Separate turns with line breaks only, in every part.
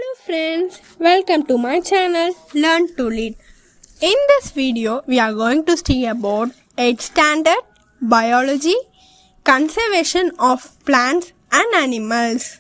Hello friends, welcome to my channel Learn to Lead. In this video, we are going to study about 8th standard biology, conservation of plants and animals.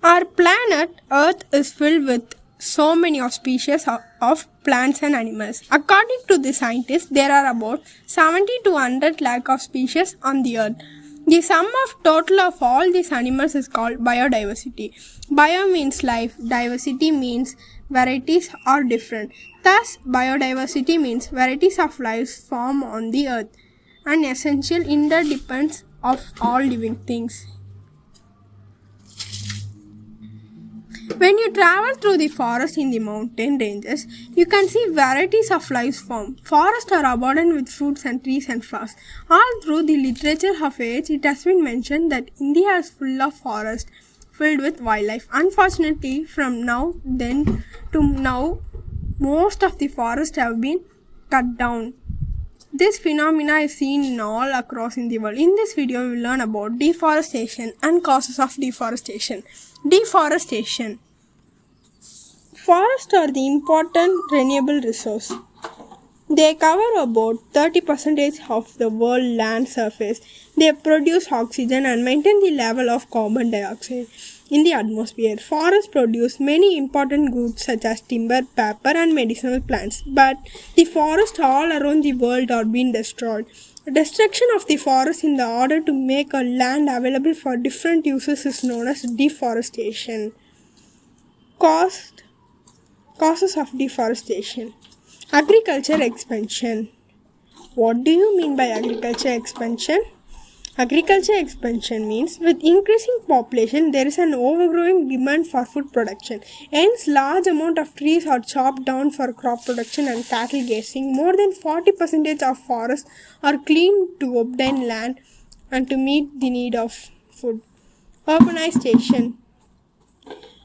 Our planet Earth is filled with so many species of plants and animals. According to the scientists, there are about 70 to 100 lakh of species on the Earth. The sum of total of all these animals is called biodiversity. Bio means life, diversity means varieties or different. Thus, biodiversity means varieties of life form on the Earth, an essential interdependence of all living things. When you travel through the forest in the mountain ranges, you can see varieties of life form. Forests are abundant with fruits and trees and flowers. All through the literature of age, it has been mentioned that India is full of forests filled with wildlife. Unfortunately, from then to now, most of the forests have been cut down. This phenomena is seen in all across in the world. In this video, we will learn about deforestation and causes of deforestation. Deforestation. Forests are the important renewable resource. They cover about 30% of the world land surface. They produce oxygen and maintain the level of carbon dioxide in the atmosphere. Forests produce many important goods such as timber, paper and medicinal plants. But the forests all around the world are being destroyed. Destruction of the forest in the order to make a land available for different uses is known as deforestation. Causes of deforestation. Agriculture expansion. What do you mean by agriculture expansion? Agriculture expansion means with increasing population there is an overgrowing demand for food production. Hence, large amount of trees are chopped down for crop production and cattle grazing. More than 40% of forests are cleaned to obtain land and to meet the need of food. Urbanization.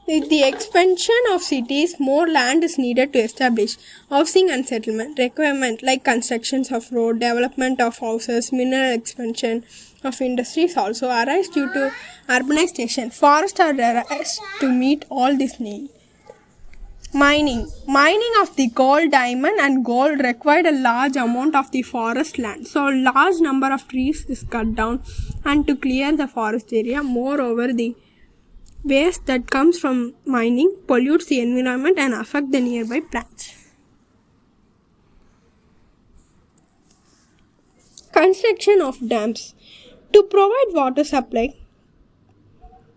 With the expansion of cities, more land is needed to establish housing and settlement. Requirements like constructions of road, development of houses, mineral expansion of industries also arise due to urbanization. Forests are raised to meet all these needs. Mining of the gold, diamond and gold required a large amount of the forest land. So large number of trees is cut down and to clear the forest area. Moreover, the waste that comes from mining pollutes the environment and affect the nearby plants. Construction of dams. To provide water supply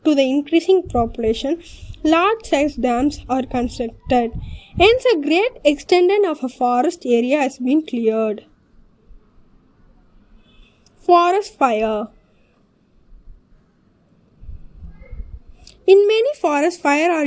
to the increasing population, large-sized dams are constructed. Hence, a great extent of a forest area has been cleared. Forest fire. In many forests, fire are